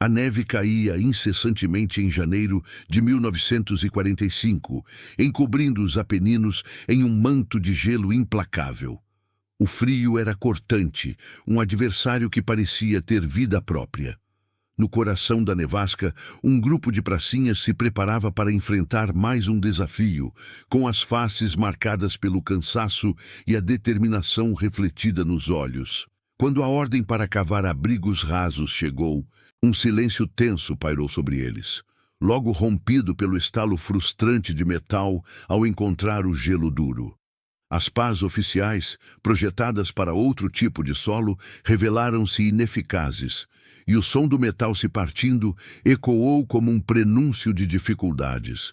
A neve caía incessantemente em janeiro de 1945, encobrindo os Apeninos em um manto de gelo implacável. O frio era cortante, um adversário que parecia ter vida própria. No coração da nevasca, um grupo de pracinhas se preparava para enfrentar mais um desafio, com as faces marcadas pelo cansaço e a determinação refletida nos olhos. Quando a ordem para cavar abrigos rasos chegou, um silêncio tenso pairou sobre eles, logo rompido pelo estalo frustrante de metal ao encontrar o gelo duro. As pás oficiais, projetadas para outro tipo de solo, revelaram-se ineficazes, e o som do metal se partindo ecoou como um prenúncio de dificuldades.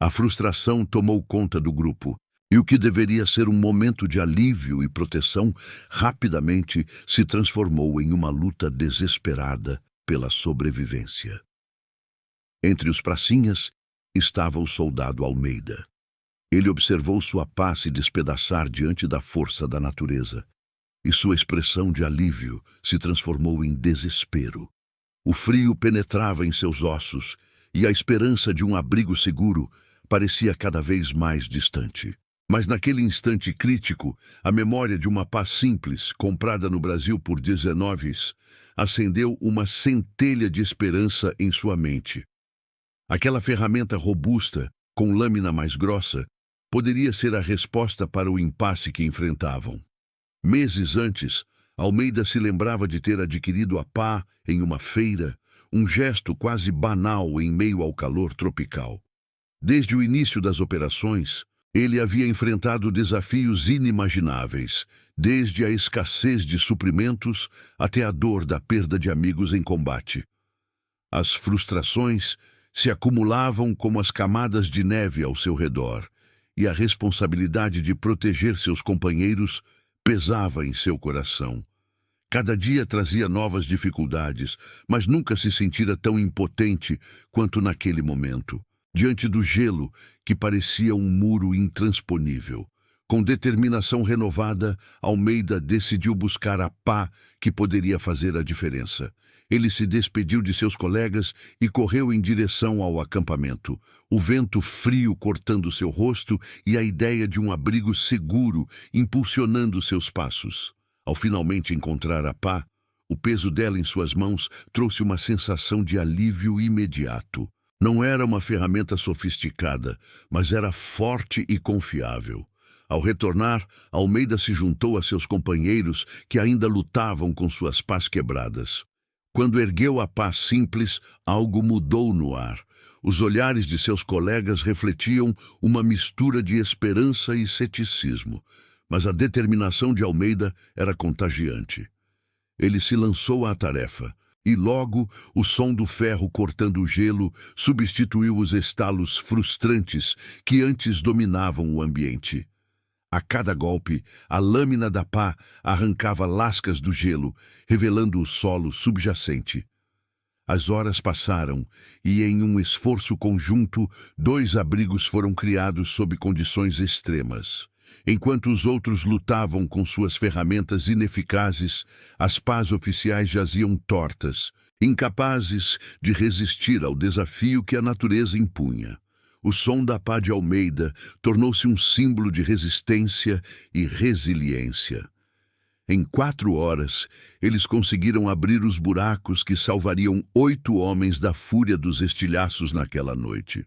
A frustração tomou conta do grupo, e o que deveria ser um momento de alívio e proteção, rapidamente se transformou em uma luta desesperada pela sobrevivência. Entre os pracinhas estava o soldado Almeida. Ele observou sua pá se despedaçar diante da força da natureza, e sua expressão de alívio se transformou em desespero. O frio penetrava em seus ossos, e a esperança de um abrigo seguro parecia cada vez mais distante. Mas naquele instante crítico, a memória de uma pá simples, comprada no Brasil por 19s, acendeu uma centelha de esperança em sua mente. Aquela ferramenta robusta, com lâmina mais grossa, poderia ser a resposta para o impasse que enfrentavam. Meses antes, Almeida se lembrava de ter adquirido a pá em uma feira, um gesto quase banal em meio ao calor tropical. Desde o início das operações, ele havia enfrentado desafios inimagináveis, desde a escassez de suprimentos até a dor da perda de amigos em combate. As frustrações se acumulavam como as camadas de neve ao seu redor, e a responsabilidade de proteger seus companheiros pesava em seu coração. Cada dia trazia novas dificuldades, mas nunca se sentira tão impotente quanto naquele momento, diante do gelo que parecia um muro intransponível. Com determinação renovada, Almeida decidiu buscar a pá que poderia fazer a diferença. Ele se despediu de seus colegas e correu em direção ao acampamento, o vento frio cortando seu rosto e a ideia de um abrigo seguro impulsionando seus passos. Ao finalmente encontrar a pá, o peso dela em suas mãos trouxe uma sensação de alívio imediato. Não era uma ferramenta sofisticada, mas era forte e confiável. Ao retornar, Almeida se juntou a seus companheiros que ainda lutavam com suas pás quebradas. Quando ergueu a pá simples, algo mudou no ar. Os olhares de seus colegas refletiam uma mistura de esperança e ceticismo, mas a determinação de Almeida era contagiante. Ele se lançou à tarefa, e logo o som do ferro cortando o gelo substituiu os estalos frustrantes que antes dominavam o ambiente. A cada golpe, a lâmina da pá arrancava lascas do gelo, revelando o solo subjacente. As horas passaram e, em um esforço conjunto, 2 abrigos foram criados sob condições extremas. Enquanto os outros lutavam com suas ferramentas ineficazes, as pás oficiais jaziam tortas, incapazes de resistir ao desafio que a natureza impunha. O som da pá de Almeida tornou-se um símbolo de resistência e resiliência. Em 4 horas, eles conseguiram abrir os buracos que salvariam 8 homens da fúria dos estilhaços naquela noite.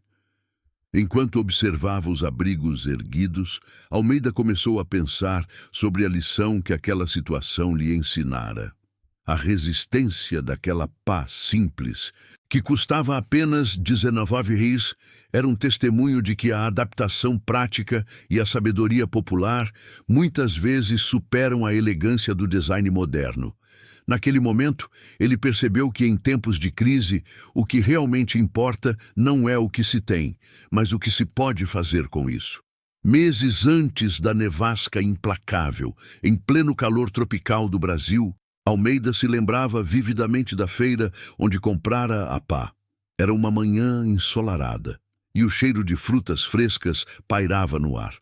Enquanto observava os abrigos erguidos, Almeida começou a pensar sobre a lição que aquela situação lhe ensinara. A resistência daquela pá simples, que custava apenas 19 réis, era um testemunho de que a adaptação prática e a sabedoria popular muitas vezes superam a elegância do design moderno. Naquele momento, ele percebeu que em tempos de crise, o que realmente importa não é o que se tem, mas o que se pode fazer com isso. Meses antes da nevasca implacável, em pleno calor tropical do Brasil, Almeida se lembrava vividamente da feira onde comprara a pá. Era uma manhã ensolarada, e o cheiro de frutas frescas pairava no ar.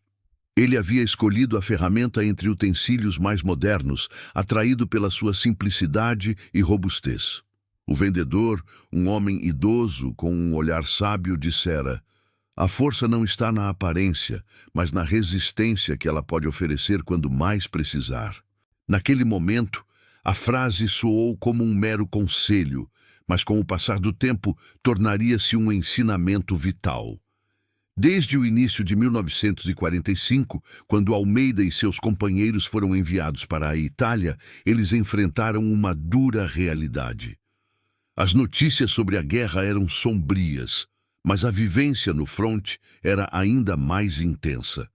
Ele havia escolhido a ferramenta entre utensílios mais modernos, atraído pela sua simplicidade e robustez. O vendedor, um homem idoso com um olhar sábio, dissera: a força não está na aparência, mas na resistência que ela pode oferecer quando mais precisar. Naquele momento, a frase soou como um mero conselho, mas com o passar do tempo tornaria-se um ensinamento vital. Desde o início de 1945, quando Almeida e seus companheiros foram enviados para a Itália, eles enfrentaram uma dura realidade. As notícias sobre a guerra eram sombrias, mas a vivência no fronte era ainda mais intensa.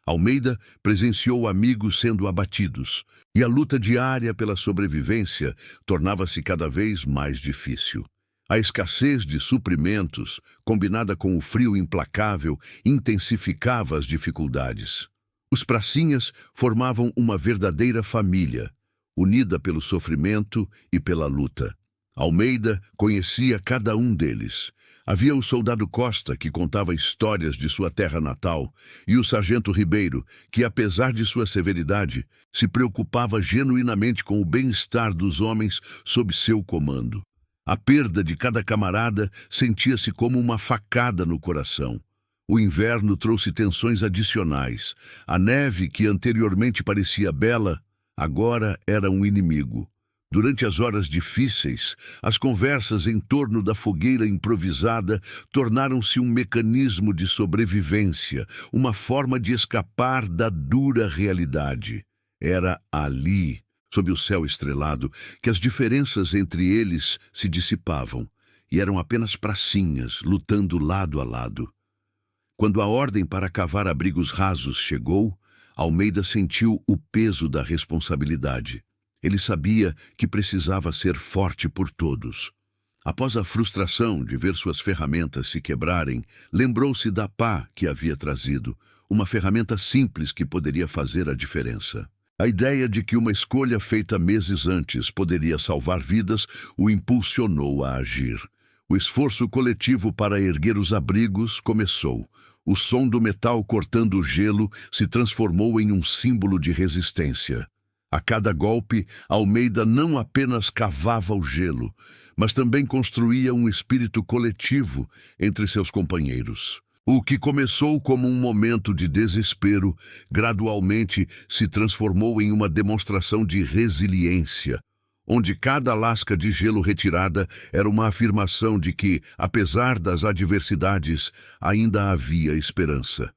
Almeida presenciou amigos sendo abatidos, e a luta diária pela sobrevivência tornava-se cada vez mais difícil. A escassez de suprimentos, combinada com o frio implacável, intensificava as dificuldades. Os pracinhas formavam uma verdadeira família, unida pelo sofrimento e pela luta. Almeida conhecia cada um deles. Havia o soldado Costa, que contava histórias de sua terra natal, e o sargento Ribeiro, que, apesar de sua severidade, se preocupava genuinamente com o bem-estar dos homens sob seu comando. A perda de cada camarada sentia-se como uma facada no coração. O inverno trouxe tensões adicionais. A neve, que anteriormente parecia bela, agora era um inimigo. Durante as horas difíceis, as conversas em torno da fogueira improvisada tornaram-se um mecanismo de sobrevivência, uma forma de escapar da dura realidade. Era ali, sob o céu estrelado, que as diferenças entre eles se dissipavam, e eram apenas pracinhas, lutando lado a lado. Quando a ordem para cavar abrigos rasos chegou, Almeida sentiu o peso da responsabilidade. Ele sabia que precisava ser forte por todos. Após a frustração de ver suas ferramentas se quebrarem, lembrou-se da pá que havia trazido, uma ferramenta simples que poderia fazer a diferença. A ideia de que uma escolha feita meses antes poderia salvar vidas o impulsionou a agir. O esforço coletivo para erguer os abrigos começou. O som do metal cortando o gelo se transformou em um símbolo de resistência. A cada golpe, Almeida não apenas cavava o gelo, mas também construía um espírito coletivo entre seus companheiros. O que começou como um momento de desespero, gradualmente se transformou em uma demonstração de resiliência, onde cada lasca de gelo retirada era uma afirmação de que, apesar das adversidades, ainda havia esperança.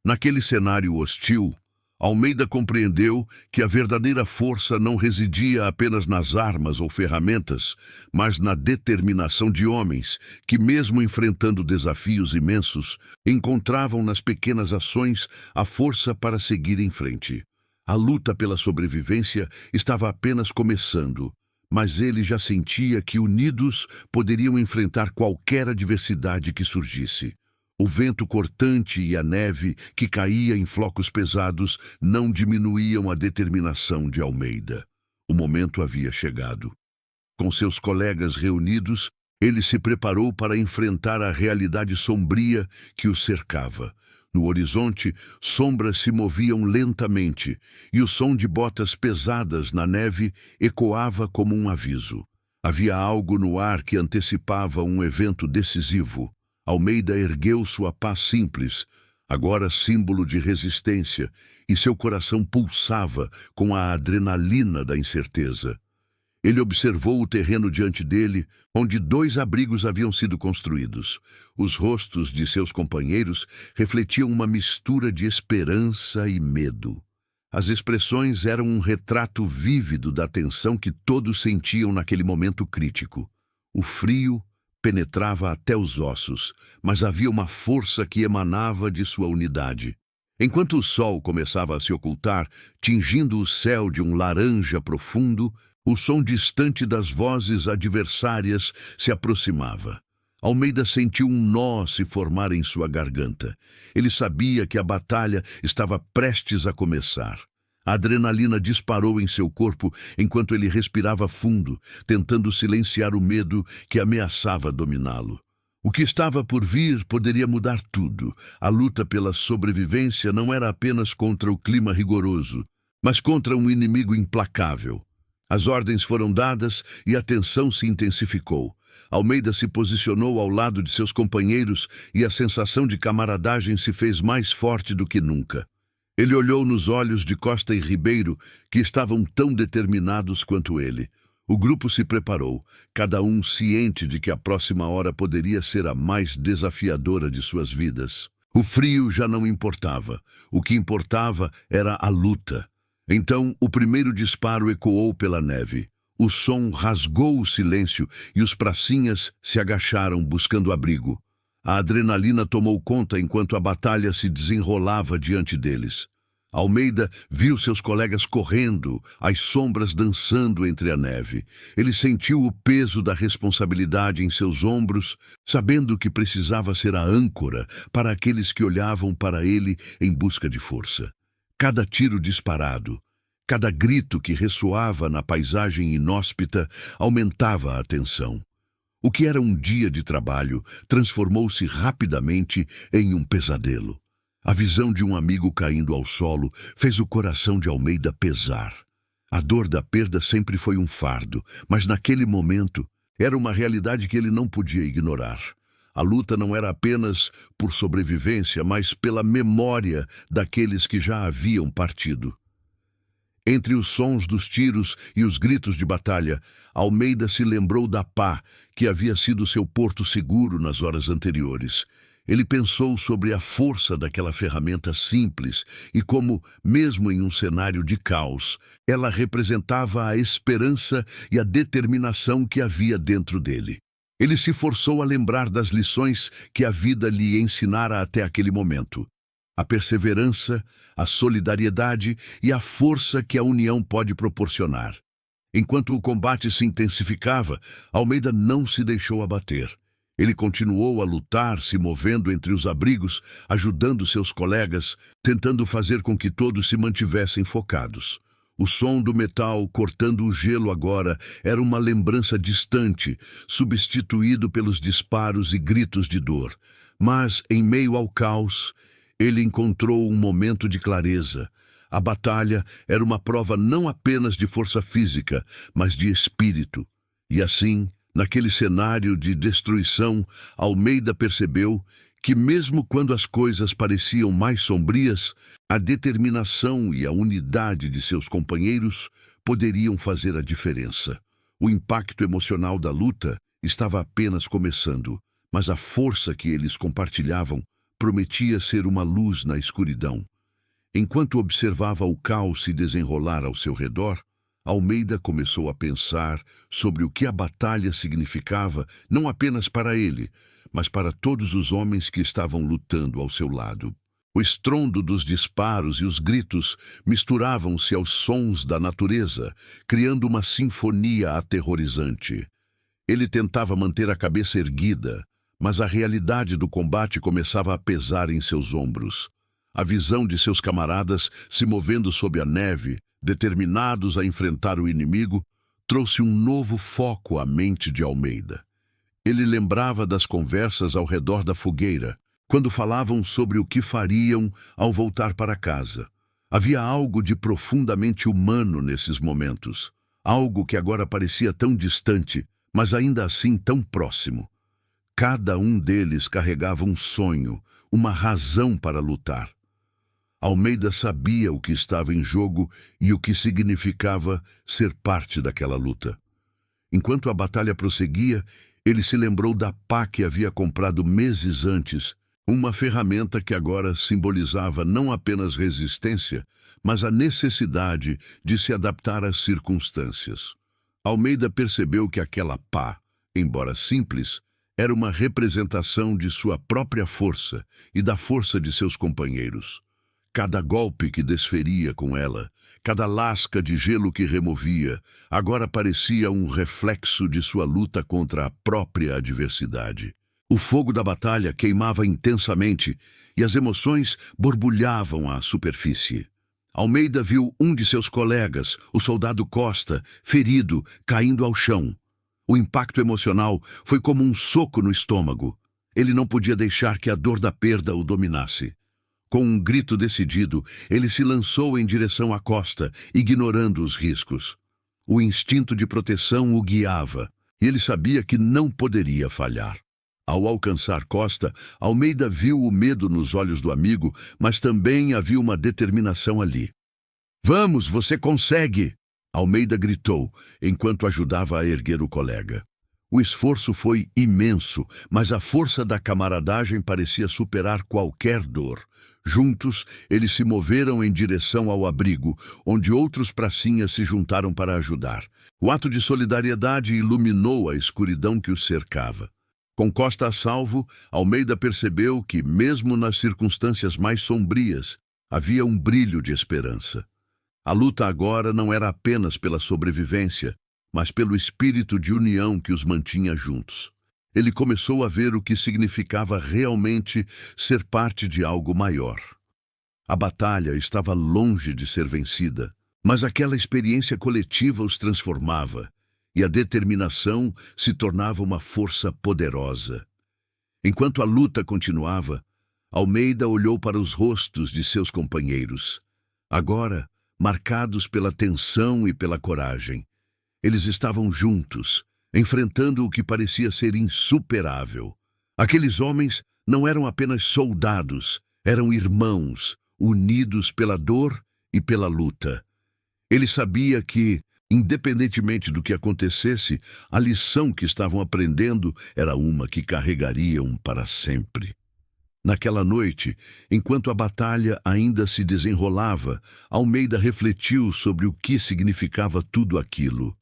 Naquele cenário hostil, Almeida compreendeu que a verdadeira força não residia apenas nas armas ou ferramentas, mas na determinação de homens que, mesmo enfrentando desafios imensos, encontravam nas pequenas ações a força para seguir em frente. A luta pela sobrevivência estava apenas começando, mas ele já sentia que unidos poderiam enfrentar qualquer adversidade que surgisse. O vento cortante e a neve que caía em flocos pesados não diminuíam a determinação de Almeida. O momento havia chegado. Com seus colegas reunidos, ele se preparou para enfrentar a realidade sombria que o cercava. No horizonte, sombras se moviam lentamente, e o som de botas pesadas na neve ecoava como um aviso. Havia algo no ar que antecipava um evento decisivo. Almeida ergueu sua pá simples, agora símbolo de resistência, e seu coração pulsava com a adrenalina da incerteza. Ele observou o terreno diante dele, onde 2 abrigos haviam sido construídos. Os rostos de seus companheiros refletiam uma mistura de esperança e medo. As expressões eram um retrato vívido da tensão que todos sentiam naquele momento crítico. O frio penetrava até os ossos, mas havia uma força que emanava de sua unidade. Enquanto o sol começava a se ocultar, tingindo o céu de um laranja profundo, o som distante das vozes adversárias se aproximava. Almeida sentiu um nó se formar em sua garganta. Ele sabia que a batalha estava prestes a começar. A adrenalina disparou em seu corpo enquanto ele respirava fundo, tentando silenciar o medo que ameaçava dominá-lo. O que estava por vir poderia mudar tudo. A luta pela sobrevivência não era apenas contra o clima rigoroso, mas contra um inimigo implacável. As ordens foram dadas e a tensão se intensificou. Almeida se posicionou ao lado de seus companheiros e a sensação de camaradagem se fez mais forte do que nunca. Ele olhou nos olhos de Costa e Ribeiro, que estavam tão determinados quanto ele. O grupo se preparou, cada um ciente de que a próxima hora poderia ser a mais desafiadora de suas vidas. O frio já não importava. O que importava era a luta. Então, o primeiro disparo ecoou pela neve. O som rasgou o silêncio e os pracinhas se agacharam buscando abrigo. A adrenalina tomou conta enquanto a batalha se desenrolava diante deles. Almeida viu seus colegas correndo, as sombras dançando entre a neve. Ele sentiu o peso da responsabilidade em seus ombros, sabendo que precisava ser a âncora para aqueles que olhavam para ele em busca de força. Cada tiro disparado, cada grito que ressoava na paisagem inóspita aumentava a tensão. O que era um dia de trabalho transformou-se rapidamente em um pesadelo. A visão de um amigo caindo ao solo fez o coração de Almeida pesar. A dor da perda sempre foi um fardo, mas naquele momento era uma realidade que ele não podia ignorar. A luta não era apenas por sobrevivência, mas pela memória daqueles que já haviam partido. Entre os sons dos tiros e os gritos de batalha, Almeida se lembrou da pá, que havia sido seu porto seguro nas horas anteriores. Ele pensou sobre a força daquela ferramenta simples e como, mesmo em um cenário de caos, ela representava a esperança e a determinação que havia dentro dele. Ele se forçou a lembrar das lições que a vida lhe ensinara até aquele momento. A perseverança, a solidariedade e a força que a união pode proporcionar. Enquanto o combate se intensificava, Almeida não se deixou abater. Ele continuou a lutar, se movendo entre os abrigos, ajudando seus colegas, tentando fazer com que todos se mantivessem focados. O som do metal cortando o gelo agora era uma lembrança distante, substituído pelos disparos e gritos de dor. Mas, em meio ao caos, ele encontrou um momento de clareza. A batalha era uma prova não apenas de força física, mas de espírito. E assim, naquele cenário de destruição, Almeida percebeu que mesmo quando as coisas pareciam mais sombrias, a determinação e a unidade de seus companheiros poderiam fazer a diferença. O impacto emocional da luta estava apenas começando, mas a força que eles compartilhavam prometia ser uma luz na escuridão. Enquanto observava o caos se desenrolar ao seu redor, Almeida começou a pensar sobre o que a batalha significava não apenas para ele, mas para todos os homens que estavam lutando ao seu lado. O estrondo dos disparos e os gritos misturavam-se aos sons da natureza, criando uma sinfonia aterrorizante. Ele tentava manter a cabeça erguida, mas a realidade do combate começava a pesar em seus ombros. A visão de seus camaradas se movendo sob a neve, determinados a enfrentar o inimigo, trouxe um novo foco à mente de Almeida. Ele lembrava das conversas ao redor da fogueira, quando falavam sobre o que fariam ao voltar para casa. Havia algo de profundamente humano nesses momentos, algo que agora parecia tão distante, mas ainda assim tão próximo. Cada um deles carregava um sonho, uma razão para lutar. Almeida sabia o que estava em jogo e o que significava ser parte daquela luta. Enquanto a batalha prosseguia, ele se lembrou da pá que havia comprado meses antes, uma ferramenta que agora simbolizava não apenas resistência, mas a necessidade de se adaptar às circunstâncias. Almeida percebeu que aquela pá, embora simples, era uma representação de sua própria força e da força de seus companheiros. Cada golpe que desferia com ela, cada lasca de gelo que removia, agora parecia um reflexo de sua luta contra a própria adversidade. O fogo da batalha queimava intensamente e as emoções borbulhavam à superfície. Almeida viu um de seus colegas, o soldado Costa, ferido, caindo ao chão. O impacto emocional foi como um soco no estômago. Ele não podia deixar que a dor da perda o dominasse. Com um grito decidido, ele se lançou em direção à Costa, ignorando os riscos. O instinto de proteção o guiava, e ele sabia que não poderia falhar. Ao alcançar Costa, Almeida viu o medo nos olhos do amigo, mas também havia uma determinação ali. "Vamos, você consegue!" Almeida gritou, enquanto ajudava a erguer o colega. O esforço foi imenso, mas a força da camaradagem parecia superar qualquer dor. Juntos, eles se moveram em direção ao abrigo, onde outros pracinhas se juntaram para ajudar. O ato de solidariedade iluminou a escuridão que os cercava. Com Costa a salvo, Almeida percebeu que, mesmo nas circunstâncias mais sombrias, havia um brilho de esperança. A luta agora não era apenas pela sobrevivência, mas pelo espírito de união que os mantinha juntos. Ele começou a ver o que significava realmente ser parte de algo maior. A batalha estava longe de ser vencida, mas aquela experiência coletiva os transformava, e a determinação se tornava uma força poderosa. Enquanto a luta continuava, Almeida olhou para os rostos de seus companheiros, agora marcados pela tensão e pela coragem. Eles estavam juntos, enfrentando o que parecia ser insuperável. Aqueles homens não eram apenas soldados, eram irmãos, unidos pela dor e pela luta. Ele sabia que, independentemente do que acontecesse, a lição que estavam aprendendo era uma que carregariam para sempre. Naquela noite, enquanto a batalha ainda se desenrolava, Almeida refletiu sobre o que significava tudo aquilo.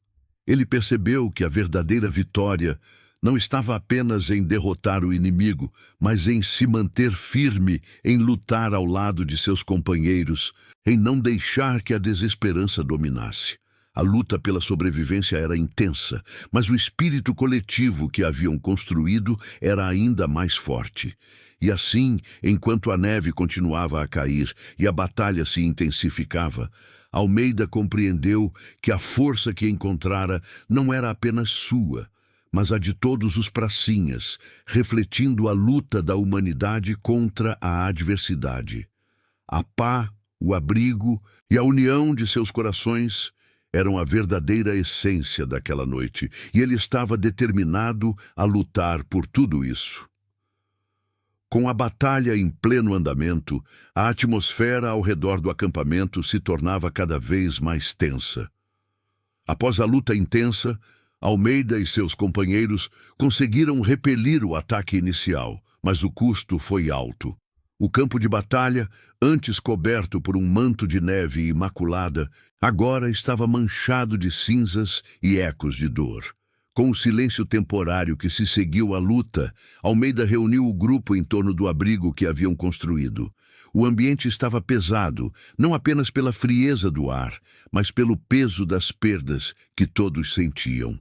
Ele percebeu que a verdadeira vitória não estava apenas em derrotar o inimigo, mas em se manter firme, em lutar ao lado de seus companheiros, em não deixar que a desesperança dominasse. A luta pela sobrevivência era intensa, mas o espírito coletivo que haviam construído era ainda mais forte. E assim, enquanto a neve continuava a cair e a batalha se intensificava, Almeida compreendeu que a força que encontrara não era apenas sua, mas a de todos os pracinhas, refletindo a luta da humanidade contra a adversidade. A pá, o abrigo e a união de seus corações eram a verdadeira essência daquela noite, e ele estava determinado a lutar por tudo isso. Com a batalha em pleno andamento, a atmosfera ao redor do acampamento se tornava cada vez mais tensa. Após a luta intensa, Almeida e seus companheiros conseguiram repelir o ataque inicial, mas o custo foi alto. O campo de batalha, antes coberto por um manto de neve imaculada, agora estava manchado de cinzas e ecos de dor. Com o silêncio temporário que se seguiu à luta, Almeida reuniu o grupo em torno do abrigo que haviam construído. O ambiente estava pesado, não apenas pela frieza do ar, mas pelo peso das perdas que todos sentiam.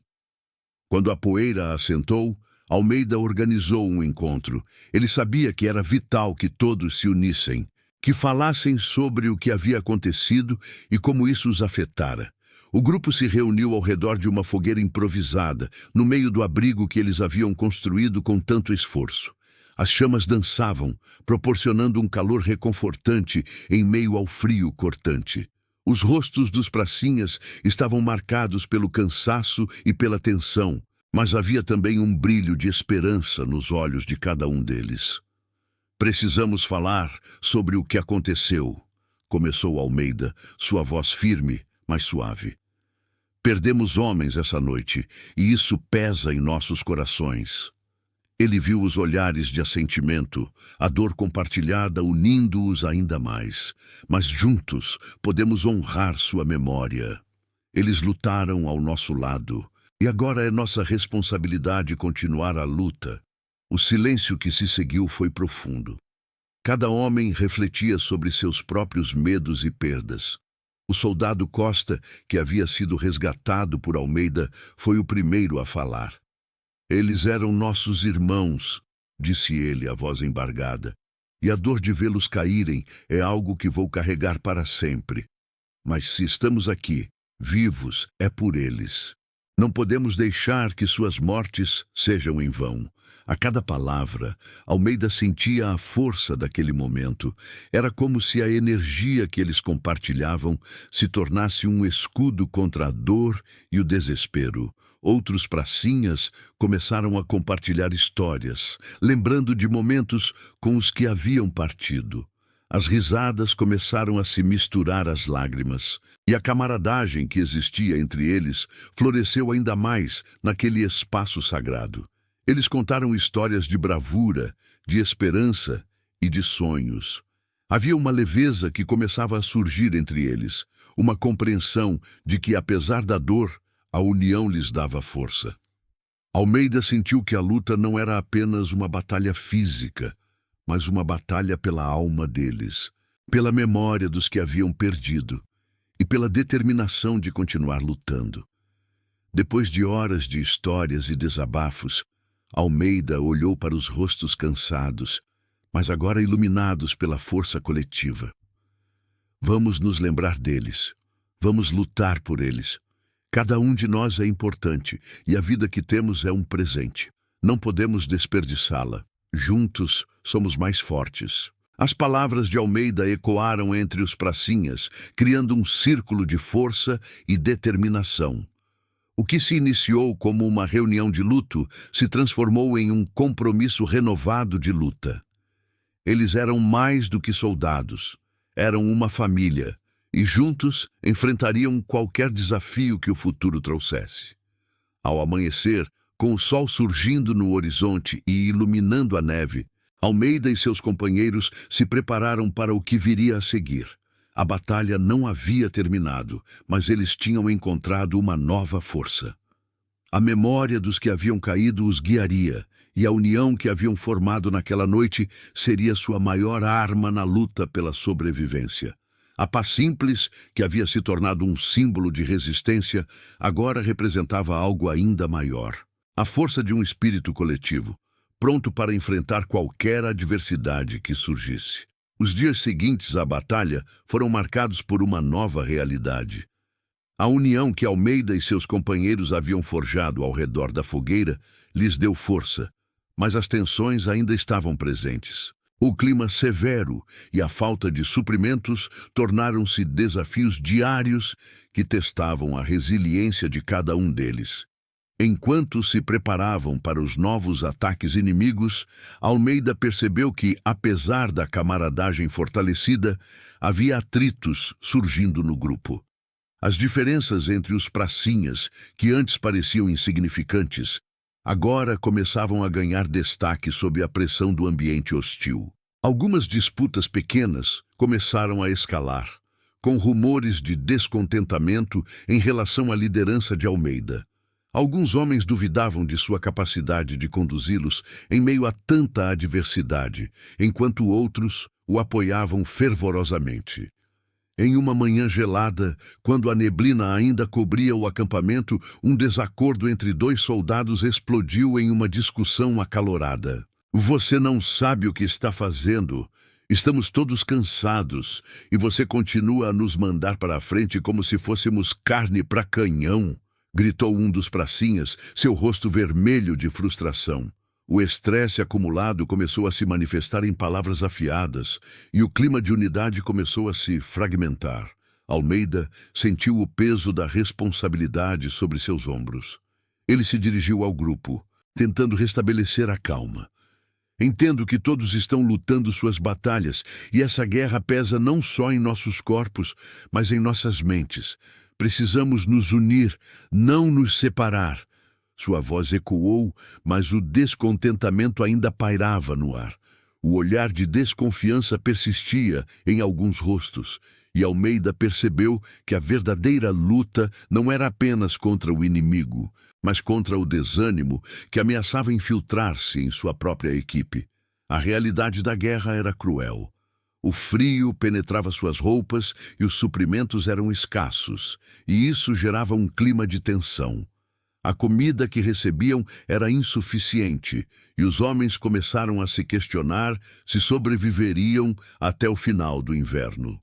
Quando a poeira assentou, Almeida organizou um encontro. Ele sabia que era vital que todos se unissem, que falassem sobre o que havia acontecido e como isso os afetara. O grupo se reuniu ao redor de uma fogueira improvisada, no meio do abrigo que eles haviam construído com tanto esforço. As chamas dançavam, proporcionando um calor reconfortante em meio ao frio cortante. Os rostos dos pracinhas estavam marcados pelo cansaço e pela tensão, mas havia também um brilho de esperança nos olhos de cada um deles. "Precisamos falar sobre o que aconteceu", começou Almeida, sua voz firme, mas suave. "Perdemos homens essa noite, e isso pesa em nossos corações." Ele viu os olhares de assentimento, a dor compartilhada unindo-os ainda mais. "Mas juntos podemos honrar sua memória. Eles lutaram ao nosso lado, e agora é nossa responsabilidade continuar a luta." O silêncio que se seguiu foi profundo. Cada homem refletia sobre seus próprios medos e perdas. O soldado Costa, que havia sido resgatado por Almeida, foi o primeiro a falar. "Eles eram nossos irmãos", disse ele, a voz embargada, "e a dor de vê-los caírem é algo que vou carregar para sempre. Mas se estamos aqui, vivos, é por eles. Não podemos deixar que suas mortes sejam em vão. A cada palavra, Almeida sentia a força daquele momento. Era como se a energia que eles compartilhavam se tornasse um escudo contra a dor e o desespero. Outros pracinhas começaram a compartilhar histórias, lembrando de momentos com os que haviam partido. As risadas começaram a se misturar às lágrimas, e a camaradagem que existia entre eles floresceu ainda mais naquele espaço sagrado. Eles contaram histórias de bravura, de esperança e de sonhos. Havia uma leveza que começava a surgir entre eles, uma compreensão de que, apesar da dor, a união lhes dava força. Almeida sentiu que a luta não era apenas uma batalha física, mas uma batalha pela alma deles, pela memória dos que haviam perdido e pela determinação de continuar lutando. Depois de horas de histórias e desabafos, Almeida olhou para os rostos cansados, mas agora iluminados pela força coletiva. Vamos nos lembrar deles. Vamos lutar por eles. Cada um de nós é importante e a vida que temos é um presente. Não podemos desperdiçá-la. Juntos somos mais fortes. As palavras de Almeida ecoaram entre os pracinhas, criando um círculo de força e determinação. O que se iniciou como uma reunião de luto se transformou em um compromisso renovado de luta. Eles eram mais do que soldados, eram uma família, e juntos enfrentariam qualquer desafio que o futuro trouxesse. Ao amanhecer, com o sol surgindo no horizonte e iluminando a neve, Almeida e seus companheiros se prepararam para o que viria a seguir. A batalha não havia terminado, mas eles tinham encontrado uma nova força. A memória dos que haviam caído os guiaria, e a união que haviam formado naquela noite seria sua maior arma na luta pela sobrevivência. A paz simples, que havia se tornado um símbolo de resistência, agora representava algo ainda maior. A força de um espírito coletivo, pronto para enfrentar qualquer adversidade que surgisse. Os dias seguintes à batalha foram marcados por uma nova realidade. A união que Almeida e seus companheiros haviam forjado ao redor da fogueira lhes deu força, mas as tensões ainda estavam presentes. O clima severo e a falta de suprimentos tornaram-se desafios diários que testavam a resiliência de cada um deles. Enquanto se preparavam para os novos ataques inimigos, Almeida percebeu que, apesar da camaradagem fortalecida, havia atritos surgindo no grupo. As diferenças entre os pracinhas, que antes pareciam insignificantes, agora começavam a ganhar destaque sob a pressão do ambiente hostil. Algumas disputas pequenas começaram a escalar, com rumores de descontentamento em relação à liderança de Almeida. Alguns homens duvidavam de sua capacidade de conduzi-los em meio a tanta adversidade, enquanto outros o apoiavam fervorosamente. Em uma manhã gelada, quando a neblina ainda cobria o acampamento, um desacordo entre dois soldados explodiu em uma discussão acalorada. Você não sabe o que está fazendo. Estamos todos cansados e você continua a nos mandar para a frente como se fôssemos carne para canhão, gritou um dos pracinhas, seu rosto vermelho de frustração. O estresse acumulado começou a se manifestar em palavras afiadas e o clima de unidade começou a se fragmentar. Almeida sentiu o peso da responsabilidade sobre seus ombros. Ele se dirigiu ao grupo, tentando restabelecer a calma. Entendo que todos estão lutando suas batalhas e essa guerra pesa não só em nossos corpos, mas em nossas mentes. Precisamos nos unir, não nos separar. Sua voz ecoou, mas o descontentamento ainda pairava no ar. O olhar de desconfiança persistia em alguns rostos, e Almeida percebeu que a verdadeira luta não era apenas contra o inimigo, mas contra o desânimo que ameaçava infiltrar-se em sua própria equipe. A realidade da guerra era cruel. O frio penetrava suas roupas e os suprimentos eram escassos, e isso gerava um clima de tensão. A comida que recebiam era insuficiente e os homens começaram a se questionar se sobreviveriam até o final do inverno.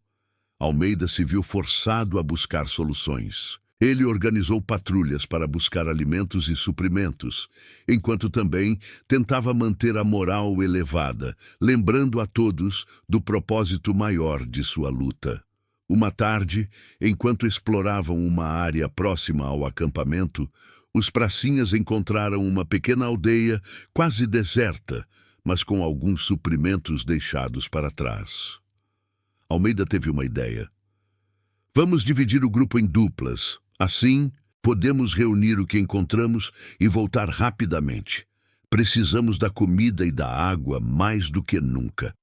Almeida se viu forçado a buscar soluções. Ele organizou patrulhas para buscar alimentos e suprimentos, enquanto também tentava manter a moral elevada, lembrando a todos do propósito maior de sua luta. Uma tarde, enquanto exploravam uma área próxima ao acampamento, os pracinhas encontraram uma pequena aldeia quase deserta, mas com alguns suprimentos deixados para trás. Almeida teve uma ideia. Vamos dividir o grupo em duplas. Assim, podemos reunir o que encontramos e voltar rapidamente. Precisamos da comida e da água mais do que nunca.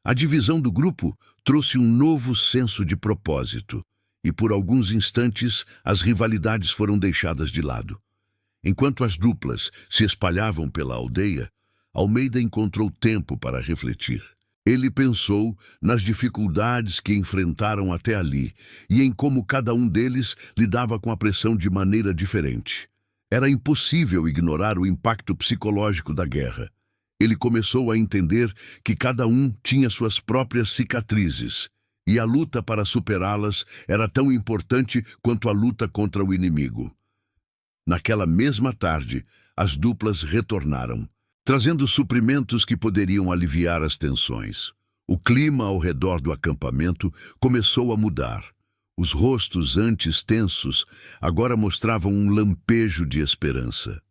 A divisão do grupo trouxe um novo senso de propósito, e por alguns instantes as rivalidades foram deixadas de lado. Enquanto as duplas se espalhavam pela aldeia, Almeida encontrou tempo para refletir. Ele pensou nas dificuldades que enfrentaram até ali e em como cada um deles lidava com a pressão de maneira diferente. Era impossível ignorar o impacto psicológico da guerra. Ele começou a entender que cada um tinha suas próprias cicatrizes e a luta para superá-las era tão importante quanto a luta contra o inimigo. Naquela mesma tarde, as duplas retornaram, trazendo suprimentos que poderiam aliviar as tensões. O clima ao redor do acampamento começou a mudar. Os rostos antes tensos agora mostravam um lampejo de esperança.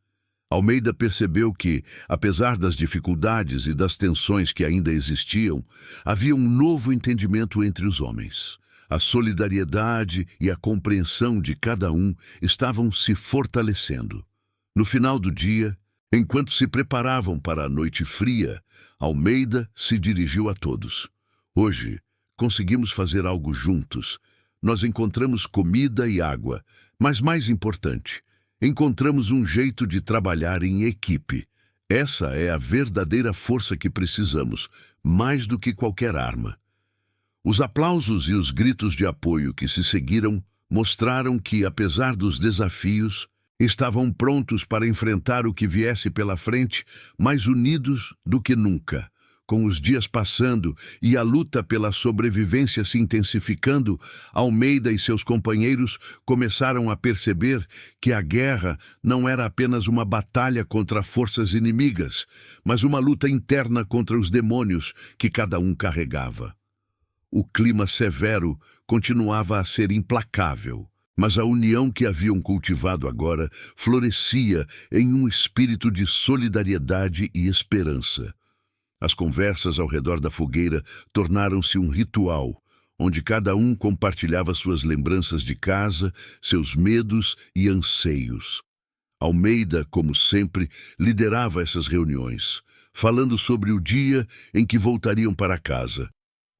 Almeida percebeu que, apesar das dificuldades e das tensões que ainda existiam, havia um novo entendimento entre os homens. A solidariedade e a compreensão de cada um estavam se fortalecendo. No final do dia, enquanto se preparavam para a noite fria, Almeida se dirigiu a todos. Hoje, conseguimos fazer algo juntos. Nós encontramos comida e água, mas mais importante, encontramos um jeito de trabalhar em equipe. Essa é a verdadeira força que precisamos, mais do que qualquer arma. Os aplausos e os gritos de apoio que se seguiram mostraram que, apesar dos desafios, estavam prontos para enfrentar o que viesse pela frente, mais unidos do que nunca. Com os dias passando e a luta pela sobrevivência se intensificando, Almeida e seus companheiros começaram a perceber que a guerra não era apenas uma batalha contra forças inimigas, mas uma luta interna contra os demônios que cada um carregava. O clima severo continuava a ser implacável, mas a união que haviam cultivado agora florescia em um espírito de solidariedade e esperança. As conversas ao redor da fogueira tornaram-se um ritual, onde cada um compartilhava suas lembranças de casa, seus medos e anseios. Almeida, como sempre, liderava essas reuniões, falando sobre o dia em que voltariam para casa,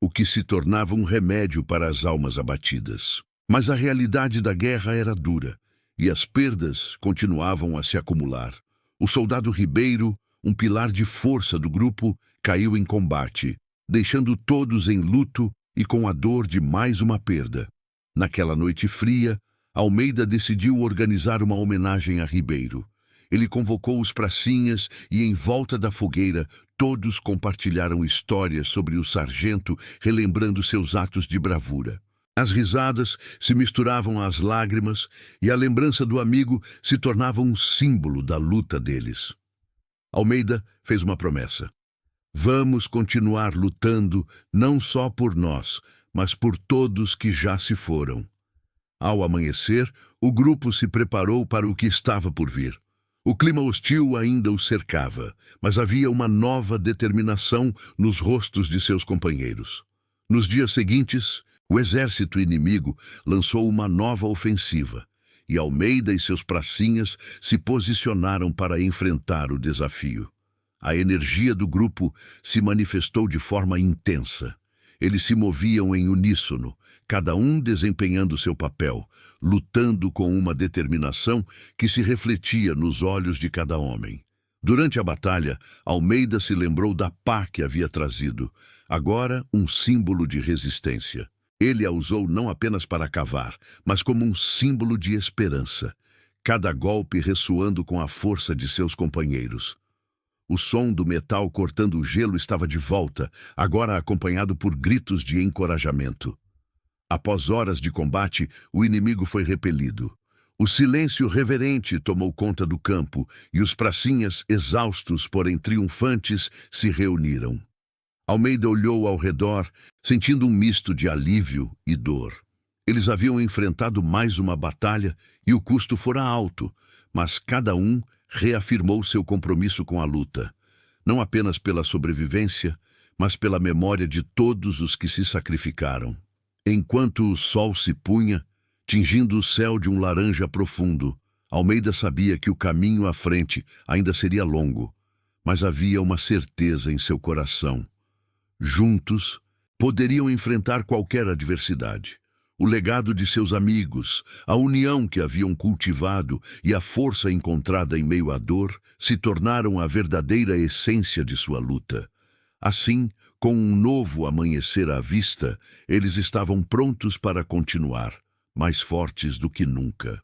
o que se tornava um remédio para as almas abatidas. Mas a realidade da guerra era dura, e as perdas continuavam a se acumular. O soldado Ribeiro, um pilar de força do grupo, caiu em combate, deixando todos em luto e com a dor de mais uma perda. Naquela noite fria, Almeida decidiu organizar uma homenagem a Ribeiro. Ele convocou os pracinhas e, em volta da fogueira, todos compartilharam histórias sobre o sargento, relembrando seus atos de bravura. As risadas se misturavam às lágrimas e a lembrança do amigo se tornava um símbolo da luta deles. Almeida fez uma promessa. Vamos continuar lutando não só por nós, mas por todos que já se foram. Ao amanhecer, o grupo se preparou para o que estava por vir. O clima hostil ainda os cercava, mas havia uma nova determinação nos rostos de seus companheiros. Nos dias seguintes, o exército inimigo lançou uma nova ofensiva, e Almeida e seus pracinhas se posicionaram para enfrentar o desafio. A energia do grupo se manifestou de forma intensa. Eles se moviam em uníssono, cada um desempenhando seu papel, lutando com uma determinação que se refletia nos olhos de cada homem. Durante a batalha, Almeida se lembrou da pá que havia trazido, agora um símbolo de resistência. Ele a usou não apenas para cavar, mas como um símbolo de esperança, cada golpe ressoando com a força de seus companheiros. O som do metal cortando o gelo estava de volta, agora acompanhado por gritos de encorajamento. Após horas de combate, o inimigo foi repelido. O silêncio reverente tomou conta do campo e os pracinhas, exaustos, porém triunfantes, se reuniram. Almeida olhou ao redor, sentindo um misto de alívio e dor. Eles haviam enfrentado mais uma batalha e o custo fora alto, mas cada um reafirmou seu compromisso com a luta, não apenas pela sobrevivência, mas pela memória de todos os que se sacrificaram. Enquanto o sol se punha, tingindo o céu de um laranja profundo, Almeida sabia que o caminho à frente ainda seria longo, mas havia uma certeza em seu coração. Juntos, poderiam enfrentar qualquer adversidade. O legado de seus amigos, a união que haviam cultivado e a força encontrada em meio à dor se tornaram a verdadeira essência de sua luta. Assim, com um novo amanhecer à vista, eles estavam prontos para continuar, mais fortes do que nunca.